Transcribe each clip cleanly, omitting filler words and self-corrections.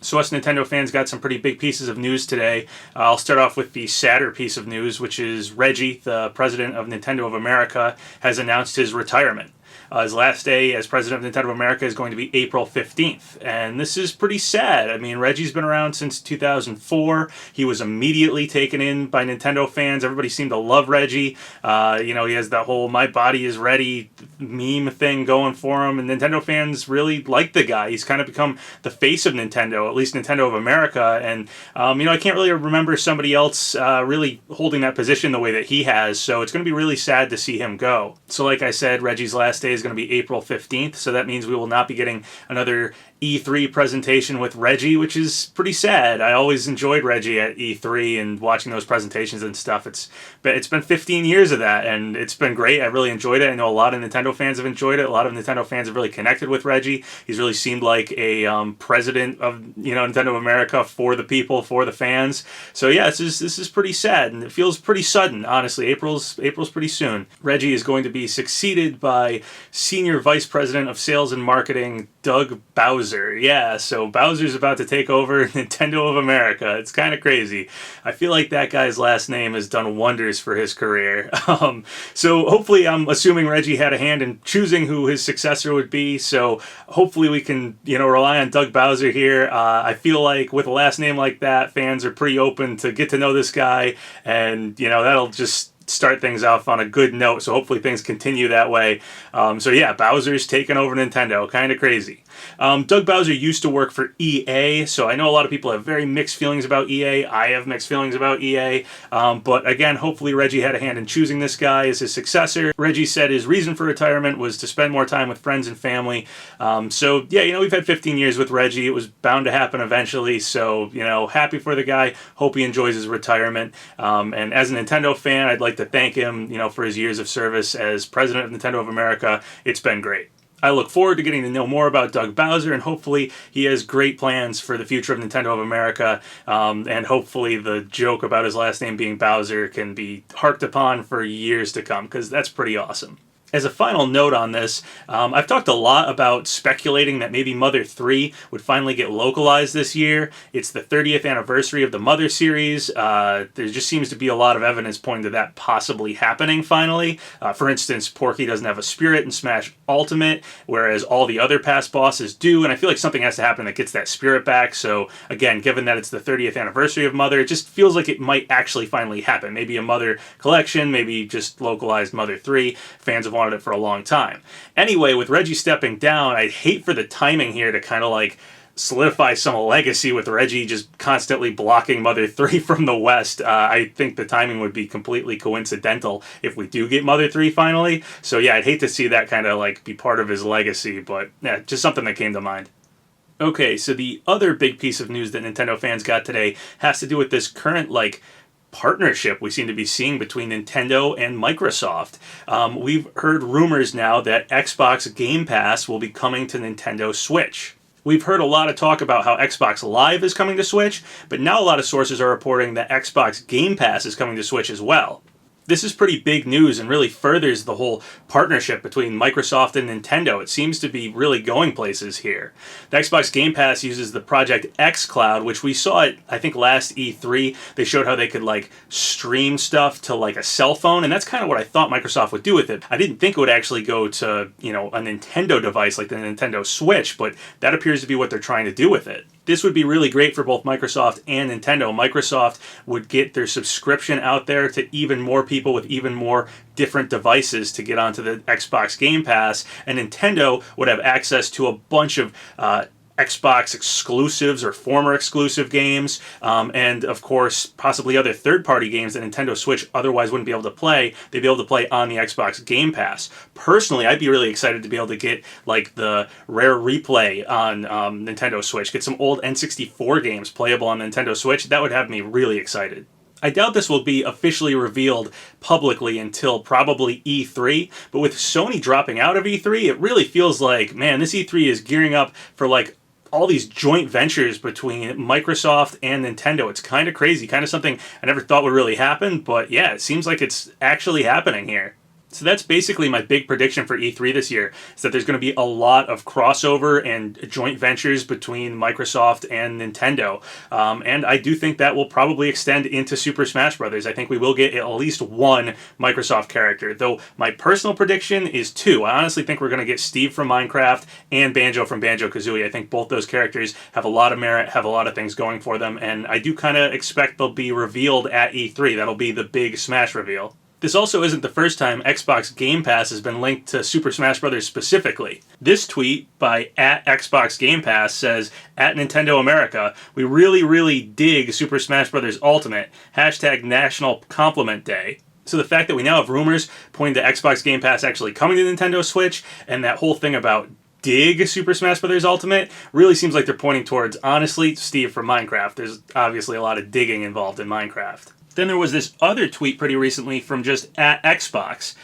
So us Nintendo fans got some pretty big pieces of news today. I'll start off with the sadder piece of news, which is Reggie, the president of Nintendo of America, has announced his retirement. His last day as president of Nintendo of America is going to be April 15th, and this is pretty sad. I mean, Reggie's been around since 2004. He was immediately taken in by Nintendo fans. Everybody seemed to love Reggie. He has that whole "my body is ready" meme thing going for him, and Nintendo fans really like the guy. He's kind of become the face of Nintendo, at least Nintendo of America, and I can't really remember somebody else really holding that position the way that he has, so it's going to be really sad to see him go. So like I said, Reggie's last day is going to be April 15th, so that means we will not be getting another E3 presentation with Reggie, which is pretty sad. I always enjoyed Reggie at E3 and watching those presentations and stuff. It's been 15 years of that, and it's been great. I really enjoyed it. I know a lot of Nintendo fans have enjoyed it. A lot of Nintendo fans have really connected with Reggie. He's really seemed like a president of Nintendo of America for the people, for the fans. So yeah, this is pretty sad, and it feels pretty sudden. Honestly, April's pretty soon. Reggie is going to be succeeded by Senior Vice President of Sales and Marketing Doug Bowser. Yeah, so Bowser's about to take over Nintendo of America. It's kind of crazy. I feel like that guy's last name has done wonders for his career. So hopefully, I'm assuming Reggie had a hand in choosing who his successor would be. So hopefully we can, rely on Doug Bowser here. I feel like with a last name like that, fans are pretty open to get to know this guy, and that'll just start things off on a good note, so hopefully things continue that way. So yeah, Bowser's taking over Nintendo. Kind of crazy. Doug Bowser used to work for EA, so I know a lot of people have very mixed feelings about EA. I have mixed feelings about EA. But again, hopefully Reggie had a hand in choosing this guy as his successor. Reggie said his reason for retirement was to spend more time with friends and family. So yeah, we've had 15 years with Reggie. It was bound to happen eventually. So, happy for the guy. Hope he enjoys his retirement. And as a Nintendo fan, I'd like to thank him, for his years of service as president of Nintendo of America. It's been great. I look forward to getting to know more about Doug Bowser, and hopefully he has great plans for the future of Nintendo of America, and hopefully the joke about his last name being Bowser can be harked upon for years to come, because that's pretty awesome. As a final note on this, I've talked a lot about speculating that maybe Mother 3 would finally get localized this year. It's the 30th anniversary of the Mother series. There just seems to be a lot of evidence pointing to that possibly happening finally. For instance, Porky doesn't have a spirit in Smash Ultimate, whereas all the other past bosses do, and I feel like something has to happen that gets that spirit back. So again, given that it's the 30th anniversary of Mother, it just feels like it might actually finally happen. Maybe a Mother collection, maybe just localized Mother 3. Fans have wanted it for a long time. Anyway, with Reggie stepping down, I'd hate for the timing here to kind of like solidify some legacy with Reggie just constantly blocking Mother 3 from the West. I think the timing would be completely coincidental if we do get Mother 3 finally. So yeah, I'd hate to see that kind of like be part of his legacy, but yeah, just something that came to mind. Okay, so the other big piece of news that Nintendo fans got today has to do with this current partnership we seem to be seeing between Nintendo and Microsoft. We've heard rumors now that Xbox Game Pass will be coming to Nintendo Switch. We've heard a lot of talk about how Xbox Live is coming to Switch, but now a lot of sources are reporting that Xbox Game Pass is coming to Switch as well. This is pretty big news and really furthers the whole partnership between Microsoft and Nintendo. It seems to be really going places here. The Xbox Game Pass uses the Project X Cloud, which we saw at, I think, last E3. They showed how they could stream stuff to a cell phone, and that's kind of what I thought Microsoft would do with it. I didn't think it would actually go to, a Nintendo device like the Nintendo Switch, but that appears to be what they're trying to do with it. This would be really great for both Microsoft and Nintendo. Microsoft would get their subscription out there to even more people with even more different devices to get onto the Xbox Game Pass, and Nintendo would have access to a bunch of Xbox exclusives or former exclusive games, and of course possibly other third-party games that Nintendo Switch otherwise wouldn't be able to play. They'd be able to play on the Xbox Game Pass. Personally, I'd be really excited to be able to get the Rare Replay on Nintendo Switch, get some old N64 games playable on Nintendo Switch. That would have me really excited. I doubt this will be officially revealed publicly until probably E3, but with Sony dropping out of E3, it really feels like, man, this E3 is gearing up for all these joint ventures between Microsoft and Nintendo. It's kind of crazy, kind of something I never thought would really happen, but yeah, it seems like it's actually happening here. So that's basically my big prediction for E3 this year, is that there's going to be a lot of crossover and joint ventures between Microsoft and Nintendo. And I do think that will probably extend into Super Smash Bros. I think we will get at least one Microsoft character, though my personal prediction is two. I honestly think we're going to get Steve from Minecraft and Banjo from Banjo-Kazooie. I think both those characters have a lot of merit, have a lot of things going for them, and I do kind of expect they'll be revealed at E3. That'll be the big Smash reveal. This also isn't the first time Xbox Game Pass has been linked to Super Smash Bros. Specifically. This tweet by @Xbox Game Pass says, @Nintendo America, we really dig Super Smash Bros. Ultimate, #National Compliment Day. So the fact that we now have rumors pointing to Xbox Game Pass actually coming to Nintendo Switch, and that whole thing about dig Super Smash Bros. Ultimate really seems like they're pointing towards, honestly, Steve from Minecraft. There's obviously a lot of digging involved in Minecraft. Then there was this other tweet pretty recently from just @Xbox.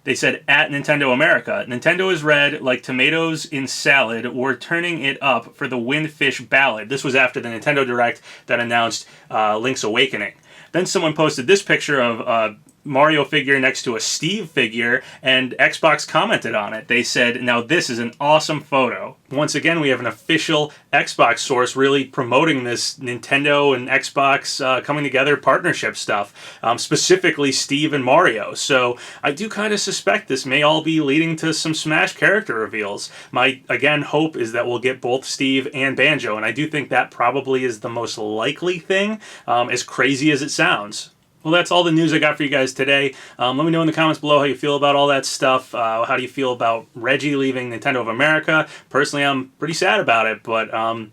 They said, @Nintendo America, Nintendo is red like tomatoes in salad. We're turning it up for the Windfish Ballad. This was after the Nintendo Direct that announced Link's Awakening. Then someone posted this picture of a Mario figure next to a Steve figure, and Xbox commented on it. They said, now this is an awesome photo. Once again, we have an official Xbox source really promoting this Nintendo and Xbox coming together partnership stuff, specifically Steve and Mario. So I do kind of suspect this may all be leading to some Smash character reveals. My, again, hope is that we'll get both Steve and Banjo, and I do think that probably is the most likely thing, as crazy as it sounds. Well, that's all the news I got for you guys today. Let me know in the comments below how you feel about all that stuff. How do you feel about Reggie leaving Nintendo of America? Personally, I'm pretty sad about it, but,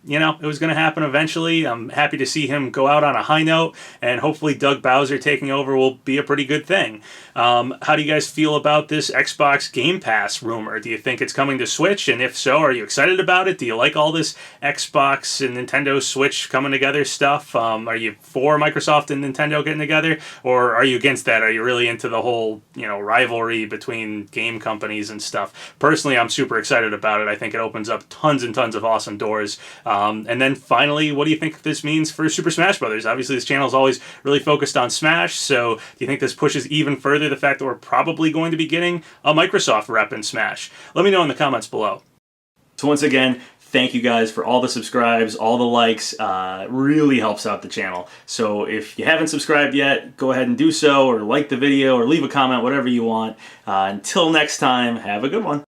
you know, it was going to happen eventually. I'm happy to see him go out on a high note, and hopefully Doug Bowser taking over will be a pretty good thing. How do you guys feel about this Xbox Game Pass rumor? Do you think it's coming to Switch? And if so, are you excited about it? Do you like all this Xbox and Nintendo Switch coming together stuff? Are you for Microsoft and Nintendo getting together? Or are you against that? Are you really into the whole, you know, rivalry between game companies and stuff? Personally, I'm super excited about it. I think it opens up tons and tons of awesome doors. And then finally, what do you think this means for Super Smash Bros.? Obviously, this channel is always really focused on Smash, so do you think this pushes even further the fact that we're probably going to be getting a Microsoft rep in Smash? Let me know in the comments below. So once again, thank you guys for all the subscribes, all the likes. Really helps out the channel. So if you haven't subscribed yet, go ahead and do so, or like the video, or leave a comment, whatever you want. Until next time, have a good one.